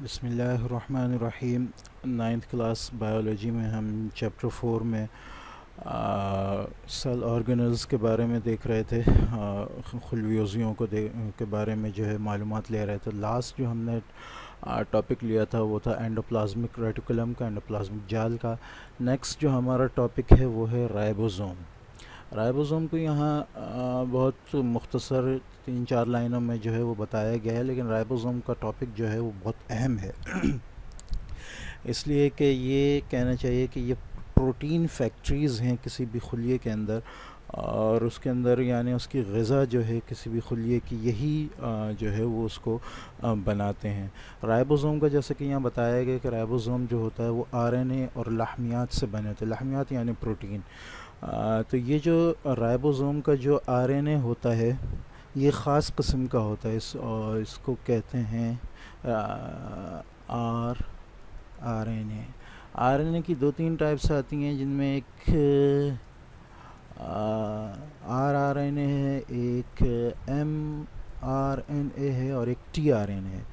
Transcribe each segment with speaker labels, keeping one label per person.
Speaker 1: बिस्मिल्लाहिर्रहमानिर्रहीम। Ninth class biology में हम चैप्टर 4 में सेल ऑर्गेनल्स के बारे में देख रहे थे। खुलवियोजियों के बारे में जो है मालूमात ले रहे थे। लास्ट जो हमने टॉपिक लिया था वो था एंडोप्लाज्मिक रेटिकुलम का, एंडोप्लाज्मिक जाल का। नेक्स्ट जो हमारा टॉपिक है वो है राइबोसोम। राइबोसोम को यहाँ बहुत मुख्तसर 3-4 लाइनों में जो है वो बताया गया है, लेकिन राइबोसोम का टॉपिक जो है वो बहुत अहम है। इसलिए कि ये कहना चाहिए कि ये प्रोटीन फैक्ट्रीज़ हैं किसी भी खुलिये के अंदर, और उसके अंदर यानी उसकी ग़िज़ा जो है किसी भी खुलिये की यही जो है वो उसको बनाते हैं। राइबोसोम का जैसे कि यहाँ बताया गया कि राइबोसोम जो होता है वो आरएनए और लाहमियात से बने होते हैं। लाहमियात यानी प्रोटीन। तो ये जो राइबोसोम का जो आरएनए होता है ये ख़ास किस्म का होता है। इसको कहते हैं आरएनए। आरएनए की 2-3 टाइप्स आती हैं, जिनमें एक आरएनए है, एक एमआरएनए है और एक टीआरएनए है।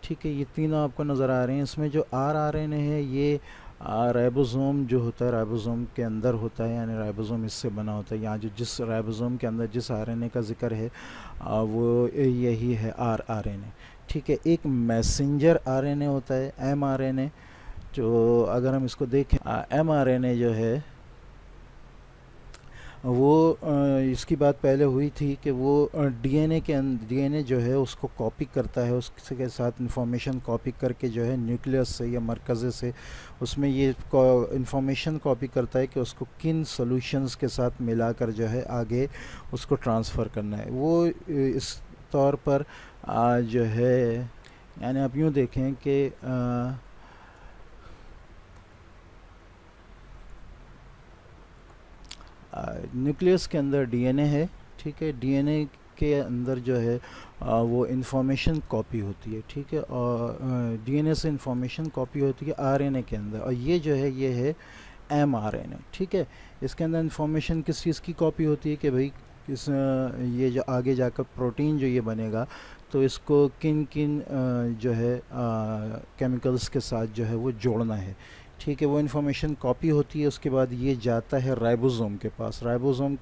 Speaker 1: ठीक है, ये तीनों आपको नज़र आ रहे हैं। इसमें जो आरएनए है ये राइबोसोम जो होता है राइबोसोम के अंदर होता है, यानी राइबोसोम इससे बना होता है। यहाँ जो जिस राइबोसोम के अंदर जिस आरएनए का जिक्र है वो यही है आरएनए। ठीक है, एक मैसेंजर आरएनए होता है एमआरएनए। जो अगर हम इसको देखें, एमआरएनए जो है वो इसकी बात पहले हुई थी कि वो डीएनए जो है उसको कॉपी करता है, उसके साथ इंफॉर्मेशन कॉपी करके जो है न्यूक्लियस से या मरकज़े से उसमें ये इंफॉर्मेशन कॉपी करता है कि उसको किन सॉल्यूशंस के साथ मिलाकर जो है आगे उसको ट्रांसफ़र करना है। वो इस तौर पर जो है, यानी आप यूँ देखें कि न्यूक्लियस के अंदर डीएनए है। ठीक है, डीएनए के अंदर जो है वो इंफॉर्मेशन कॉपी होती है। ठीक है, और डीएनए से इंफॉर्मेशन कॉपी होती है आरएनए के अंदर, और ये जो है ये है एमआरएनए। ठीक है, इसके अंदर इंफॉर्मेशन किस चीज़ की कॉपी होती है कि भाई ये जो आगे जाकर प्रोटीन जो ये बनेगा तो इसको किन किन जो है केमिकल्स के साथ जो है वो जोड़ना है। ठीक है, वो इन्फॉर्मेशन कॉपी होती है। उसके बाद ये जाता है राइबोसोम के पास। राइबोसोम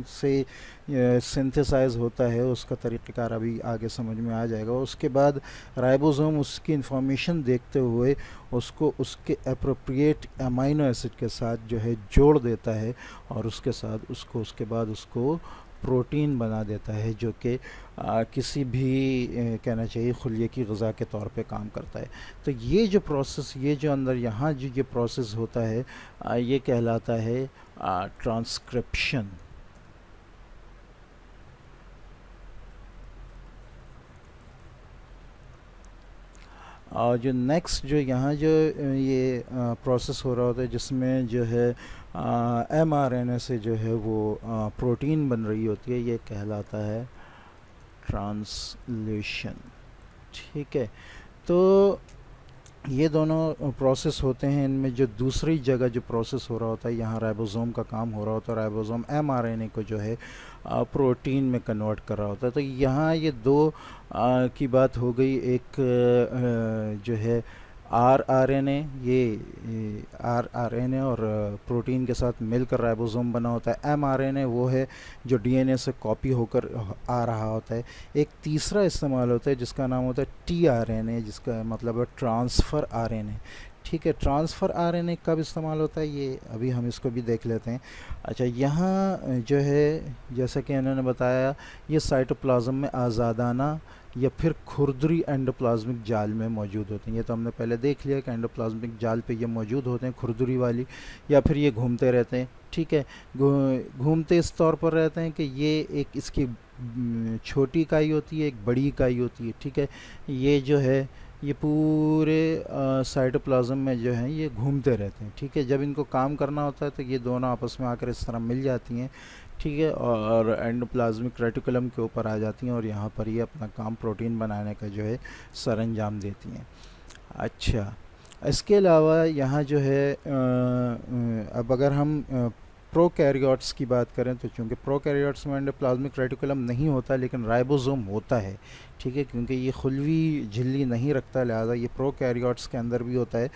Speaker 1: से सिंथेसाइज होता है, उसका तरीक़ाकार अभी आगे समझ में आ जाएगा। उसके बाद राइबोसोम उसकी इन्फॉर्मेशन देखते हुए उसको उसके एप्रोप्रिएट अमाइनो एसिड के साथ जो है जोड़ देता है, और उसके साथ उसके बाद उसको प्रोटीन बना देता है, जो कि किसी भी कहना चाहिए खुलिये की ग़िज़ा के तौर पे काम करता है। तो ये जो प्रोसेस, ये जो अंदर यहाँ जो ये प्रोसेस होता है ये कहलाता है ट्रांसक्रिप्शन। और जो नेक्स्ट जो यहाँ जो ये प्रोसेस हो रहा होता है जिसमें जो है एमआरएनए से जो है वो प्रोटीन बन रही होती है, ये कहलाता है ट्रांसलेशन। ठीक है, तो ये दोनों प्रोसेस होते हैं। इनमें जो दूसरी जगह जो प्रोसेस हो रहा होता है, यहाँ राइबोसोम का काम हो रहा होता है। राइबोसोम एमआरएनए को जो है प्रोटीन में कन्वर्ट कर रहा होता है। तो यहाँ ये दो की बात हो गई। एक जो है आरएनए, ये आरएनए और प्रोटीन के साथ मिलकर राइबोसोम बना होता है। एमआरएनए वो है जो डीएनए से कॉपी होकर आ रहा होता है। एक तीसरा इस्तेमाल होता है जिसका नाम होता है टीआरएनए, जिसका मतलब है ट्रांसफ़र आरएनए। ठीक है, ट्रांसफ़र आरएनए कब इस्तेमाल होता है ये अभी हम इसको भी देख लेते हैं। अच्छा, यहाँ जो है जैसा कि इन्होंने बताया, ये साइटोप्लाज्म में आज़ादाना या फिर खुरदरी एंडोप्लाज्मिक जाल में मौजूद होते हैं। ये तो हमने पहले देख लिया कि एंडोप्लाज्मिक जाल पे ये मौजूद होते हैं, खुरदरी वाली, या फिर ये घूमते रहते हैं। ठीक है, घूमते इस तौर पर रहते हैं कि ये एक इसकी छोटी इकाई होती है, एक बड़ी इकाई होती है। ठीक है, ये जो है ये पूरे साइटोप्लाज्म में जो है ये घूमते रहते हैं। ठीक है, जब इनको काम करना होता है तो ये दोनों आपस में आकर इस तरह मिल जाती हैं। ठीक है, और एंडोप्लाज्मिक रेटिकुलम के ऊपर आ जाती हैं और यहाँ पर ये अपना काम प्रोटीन बनाने का जो है सरंजाम देती हैं। अच्छा, इसके अलावा यहाँ जो है अब अगर हम प्रोकैरियोट्स की बात करें तो चूँकि प्रोकैरियोट्स में एंडोप्लाज्मिक रेटिकुलम नहीं होता लेकिन राइबोसोम होता है। ठीक है, क्योंकि ये खुलवी झिल्ली नहीं रखता, लिहाजा ये प्रोकैरियोट्स के अंदर भी होता है।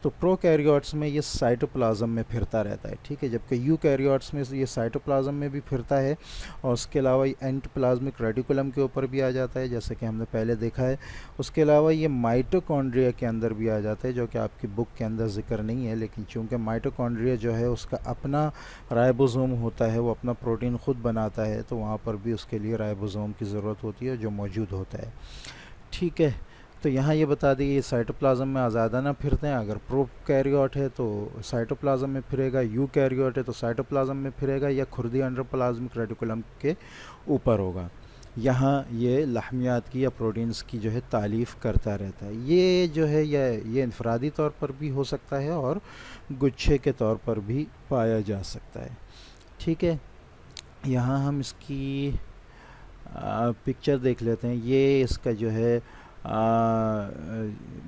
Speaker 1: तो प्रोकैरियोट्स में ये साइटोप्लाज्म में फिरता रहता है, ठीक है, जबकि यूकैरियोट्स में ये साइटोप्लाज्म में भी फिरता है और उसके अलावा ये एंडोप्लाज्मिक रेटिकुलम के ऊपर भी आ जाता है, जैसे कि हमने पहले देखा है। उसके अलावा ये माइटोकॉन्ड्रिया के अंदर भी आ जाता है, जो कि आपकी बुक के अंदर जिक्र नहीं है, लेकिन चूंकि माइटोकॉन्ड्रिया जो है उसका अपना राइबोसोम होता है, वो अपना प्रोटीन खुद बनाता है, तो वहाँ पर भी उसके लिए राइबोसोम की ज़रूरत होती है जो मौजूद होता है, ठीक है। तो यहाँ ये बता दिए, ये साइटोप्लाज्म में आज़ादाना फिरते हैं। अगर प्रोकैरियोट है तो साइटोप्लाज्म में फिरेगा, यूकैरियोट है तो साइटोप्लाज्म में फिरेगा, या खुरदी एंडोप्लाज्मिक रेटिकुलम के ऊपर होगा। यहाँ ये लाहमियात की या प्रोटीन्स की जो है तालीफ़ करता रहता है। ये जो है ये इनफरादी तौर पर भी हो सकता है और गुच्छे के तौर पर भी पाया जा सकता है, ठीक है। यहाँ हम इसकी पिक्चर देख लेते हैं। ये इसका जो है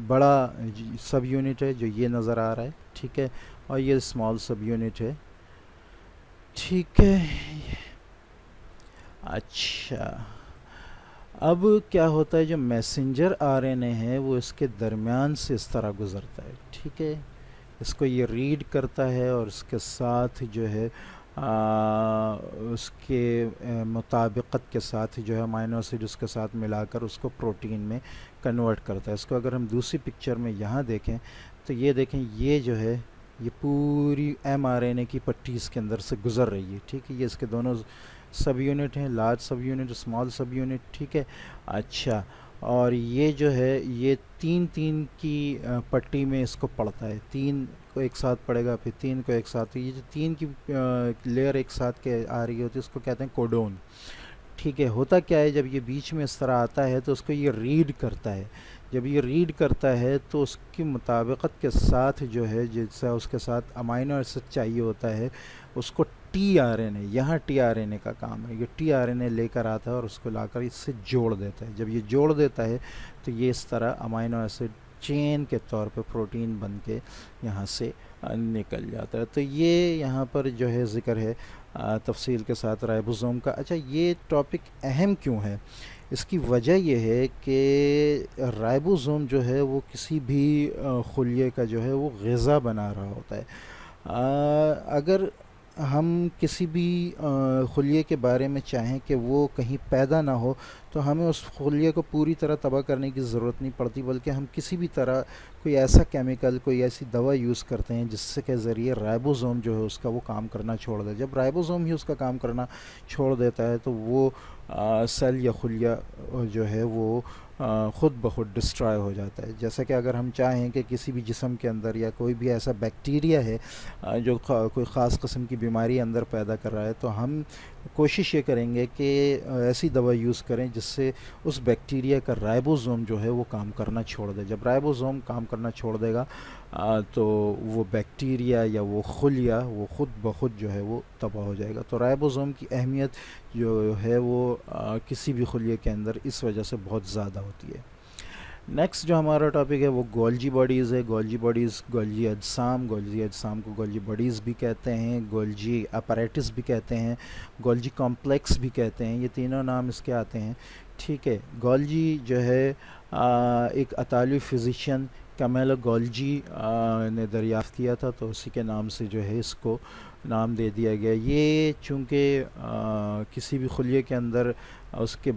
Speaker 1: बड़ा सब यूनिट है जो ये नज़र आ रहा है, ठीक है, और ये स्मॉल सब यूनिट है, ठीक है। अच्छा, अब क्या होता है, जो मैसेंजर आरएनए है वो इसके दरमियान से इस तरह गुज़रता है, ठीक है। इसको ये रीड करता है और इसके साथ जो है उसके मुताबिकत के साथ जो है अमीनो एसिड उसके साथ मिलाकर उसको प्रोटीन में कन्वर्ट करता है। इसको अगर हम दूसरी पिक्चर में यहाँ देखें तो ये देखें, ये जो है ये पूरी एमआरएनए की पट्टी इसके अंदर से गुज़र रही है, ठीक है। ये इसके दोनों सब यूनिट हैं, लार्ज सब यूनिट, स्मॉल सब यूनिट, ठीक है। अच्छा, और ये जो है ये तीन तीन की पट्टी में इसको पड़ता है, तीन को एक साथ पड़ेगा, फिर तीन को एक साथ, ये जो तीन की लेयर एक साथ के आ रही होती है उसको कहते हैं कोडोन, ठीक है। होता क्या है, जब ये बीच में इस तरह आता है तो उसको ये रीड करता है। जब ये रीड करता है तो उसकी मुताबिकत के साथ जो है, जैसा उसके साथ अमाइनो एसिड चाहिए होता है, उसको टीआरएनए, यहाँ टीआरएनए का काम है, ये टीआरएनए लेकर आता है और उसको लाकर इससे जोड़ देता है। जब ये जोड़ देता है तो ये इस तरह अमाइनो एसिड चेन के तौर पे प्रोटीन बन के यहाँ से निकल जाता है। तो ये यहाँ पर जो है ज़िक्र है तफसील के साथ राइबोसोम का। अच्छा, ये टॉपिक अहम क्यों है? इसकी वजह यह है कि राइबोसोम जो है वो किसी भी खुलिये का जो है वो ग़िज़ा बना रहा होता है। अगर हम किसी भी खुलिये के बारे में चाहें कि वो कहीं पैदा ना हो, तो हमें उस खुलिये को पूरी तरह तबाह करने की ज़रूरत नहीं पड़ती, बल्कि हम किसी भी तरह कोई ऐसा केमिकल, कोई ऐसी दवा यूज़ करते हैं जिससे के ज़रिए राइबोसोम जो है उसका वो काम करना छोड़ दे। जब राइबोसोम ही उसका काम करना छोड़ देता है तो वो सेल या खुलिया जो है वो ख़ुद ब खुद डिस्ट्रॉय हो जाता है। जैसा कि अगर हम चाहें कि किसी भी जिस्म के अंदर या कोई भी ऐसा बैक्टीरिया है जो कोई ख़ास किस्म की बीमारी अंदर पैदा कर रहा है, तो हम कोशिश ये करेंगे कि ऐसी दवा यूज़ करें जिससे उस बैक्टीरिया का राइबोसोम जो है वो काम करना छोड़ दे। जब राइबोसोम काम करना छोड़ देगा तो वो बैक्टीरिया या वो खुलिया वो ख़ुद ब खुद जो है वो तबाह हो जाएगा। तो राइबोसोम की अहमियत जो है वो किसी भी खुलिये के अंदर इस वजह से बहुत ज़्यादा होती है। नेक्स्ट जो हमारा टॉपिक है वो गोल्जी बॉडीज़ है। गोल्जी बॉडीज़, गोल्जी अजसाम, गोल्जी अजसाम को गोल्जी बॉडीज़ भी कहते हैं, गोल्जी अपैरेटस भी कहते हैं, गोल्जी कॉम्प्लेक्स भी कहते हैं, ये तीनों नाम इसके आते हैं, ठीक है। गोल्जी जो है एक इतालवी फिज़िशियन कैमेलो गोल्जी ने दरियाफ़्त किया था, तो उसी के नाम से जो है इसको नाम दे दिया गया। ये चूँकि किसी भी खुलिये के अंदर उसके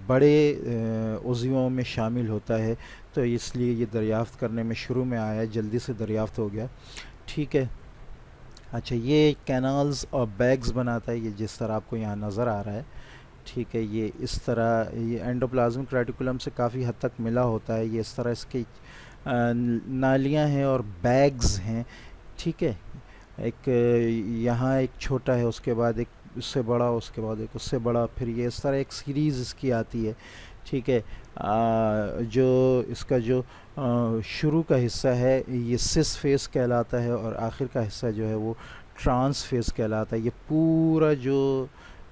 Speaker 1: बड़े उज़्वों में शामिल होता है, तो इसलिए ये दरियाफ़्त करने में शुरू में आया, जल्दी से दरियाफ़्त हो गया, ठीक है। अच्छा, ये कैनाल्स और बैग्स बनाता है, ये जिस तरह आपको यहाँ नज़र आ रहा है, ठीक है। ये इस तरह ये एंडोप्लाज्मिक रेटिकुलम से काफ़ी हद तक मिला होता है। ये इस तरह इसकी नालियाँ हैं और बैग्स हैं, ठीक है। एक यहाँ एक छोटा है, उसके बाद एक उससे बड़ा, उसके बाद एक उससे बड़ा, फिर ये इस तरह एक सीरीज़ इसकी आती है, ठीक है। जो इसका जो शुरू का हिस्सा है ये सिस फेस कहलाता है और आखिर का हिस्सा जो है वो ट्रांस फेस कहलाता है। ये पूरा जो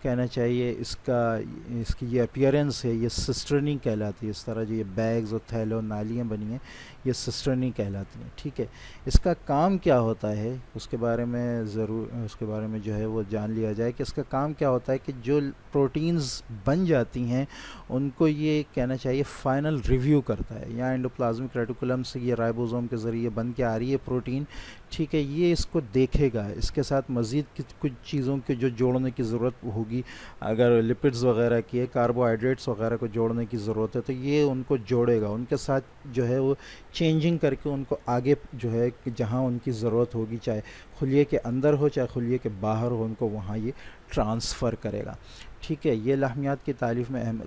Speaker 1: कहना चाहिए इसकी ये अपीयरेंस है, ये सिस्टर्नी कहलाती है। इस तरह जो ये बैग्स और थैले और नालियाँ बनी हैं, ये सिस्टर्नी कहलाती हैं। ठीक है, इसका काम क्या होता है उसके बारे में जो है वो जान लिया जाए कि इसका काम क्या होता है। कि जो प्रोटीन्स बन जाती हैं उनको ये कहना चाहिए फाइनल रिव्यू करता है। यहाँ एंडोप्लाज्मिक रेटिकुलम से ये राइबोसोम के ज़रिए बन के आ रही है प्रोटीन। ठीक है, ये इसको देखेगा, इसके साथ मज़ीद कुछ चीज़ों के जो जोड़ने की ज़रूरत होगी, अगर लिपिड्स वगैरह की है, कार्बोहाइड्रेट्स वगैरह को जोड़ने की ज़रूरत है, तो ये उनको जोड़ेगा, उनके साथ जो है वो चेंजिंग करके उनको आगे जो है कि जहाँ उनकी ज़रूरत होगी, चाहे खुलिये के अंदर हो चाहे खुलिये के बाहर हो, उनको वहाँ ये ट्रांसफ़र करेगा। ठीक है, ये लाहमियात की तारीफ़ में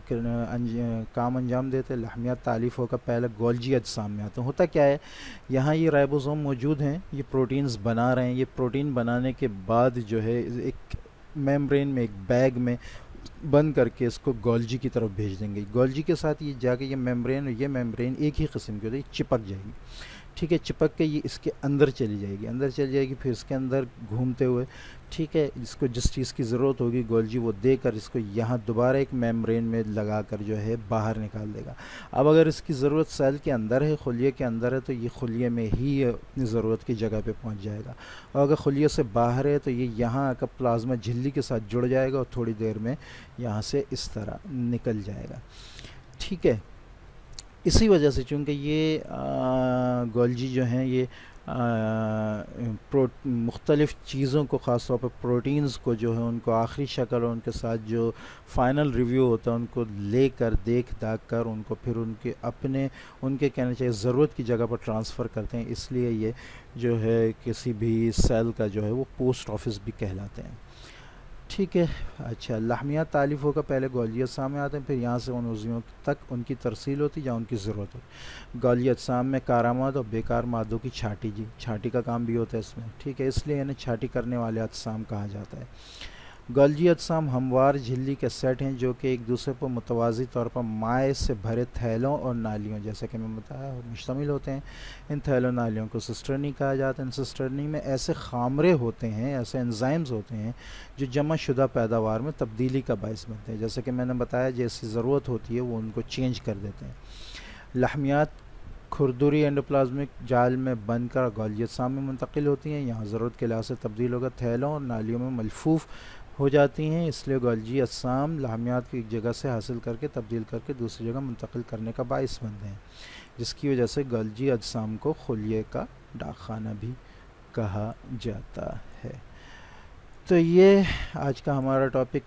Speaker 1: काम अंजाम देते हैं। लाहमियात तारीफ़ होकर पहले गोल्जी अजसाम में आते हैं। होता क्या है, यहाँ ये राइबोसोम मौजूद हैं, ये प्रोटीन्स बना रहे हैं। ये प्रोटीन बनाने के बाद जो है एक मेम्ब्रेन में, एक बैग में बंद करके इसको गोल्जी की तरफ भेज देंगे। गोल्जी के साथ ये जाके ये मेम्ब्रेन एक ही किस्म की होती है, चिपक जाएगी। ठीक है, चिपक के ये इसके अंदर चली जाएगी, फिर इसके अंदर घूमते हुए, ठीक है, इसको जिस चीज़ की ज़रूरत होगी गोल्जी वो देकर इसको यहाँ दोबारा एक मेम्ब्रेन में लगाकर जो है बाहर निकाल देगा। अब अगर इसकी ज़रूरत सेल के अंदर है, खुलिये के अंदर है, तो ये खुलिये में ही अपनी ज़रूरत की जगह पे पहुँच जाएगा। और अगर खुलिये से बाहर है तो ये यहाँ आकर प्लाज्मा झिल्ली के साथ जुड़ जाएगा और थोड़ी देर में यहाँ से इस तरह निकल जाएगा। ठीक है, इसी वजह से चूँकि ये गोल्जी जो हैं ये मुख्तलिफ़ चीज़ों को, ख़ास तौर पर प्रोटीन्स को जो है उनको आखिरी शक्ल और उनके साथ जो फ़ाइनल रिव्यू होता है उनको लेकर देख दाख कर उनको फिर उनके कहना चाहिए ज़रूरत की जगह पर ट्रांसफ़र करते हैं। इसलिए ये जो है किसी भी सेल का जो है वो पोस्ट ऑफिस भी कहलाते हैं। ठीक है, अच्छा, लाहमियात तालीफ़ होकर पहले गोल्जी अजसाम में आते हैं, फिर यहाँ से उन उज़वियों तक उनकी तरसील होती है जहाँ उनकी ज़रूरत हो। गोल्जी अजसाम में कारामद और बेकार मादों की छाँटी का काम भी होता है इसमें। ठीक है, इसलिए इन्हें छाँटी करने वाले अजसाम कहा जाता है। गोल्जी अजसाम हमवार झिल्ली के सेट हैं जो कि एक दूसरे पर मुतवाज़ी तौर पर माए से भरे थैलों और नालियों, जैसा कि मैं बताया, मुश्तमिल होते हैं। इन थैलों नालियों को सिस्टर्नी कहा जाता है। इन सिस्टर्नी में ऐसे खामरे होते हैं, ऐसे एंजाइम्स होते हैं जो जमा शुदा पैदावार में तब्दीली का बायस बनते हैं। जैसे कि मैंने बताया, जैसी ज़रूरत होती है वो उनको चेंज कर देते हैं। लाहमियात खुरदुरी एंडोप्लाज्मिक जाल में बनकर गोल्जी अजसाम में मुंतकिल होती हैं। यहाँ ज़रूरत के लिहाज से तब्दील होकर थैलों और नालियों में मलफूफ हो जाती हैं। इसलिए गोल्जी अजसाम लाहमियात की एक जगह से हासिल करके तब्दील करके दूसरी जगह मुंतकिल करने का बायस बनते हैं, जिसकी वजह से गोल्जी अजसाम को खुलिये का डाकखाना भी कहा जाता है। तो ये आज का हमारा टॉपिक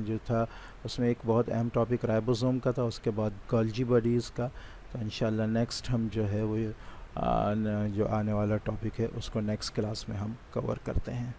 Speaker 1: जो था उसमें एक बहुत अहम टॉपिक राइबोसोम का था, उसके बाद गोल्जी बॉडीज़ का। तो इंशाल्लाह नेक्स्ट हम जो है वो जो आने वाला टॉपिक है उसको नेक्स्ट क्लास में हम कवर करते हैं।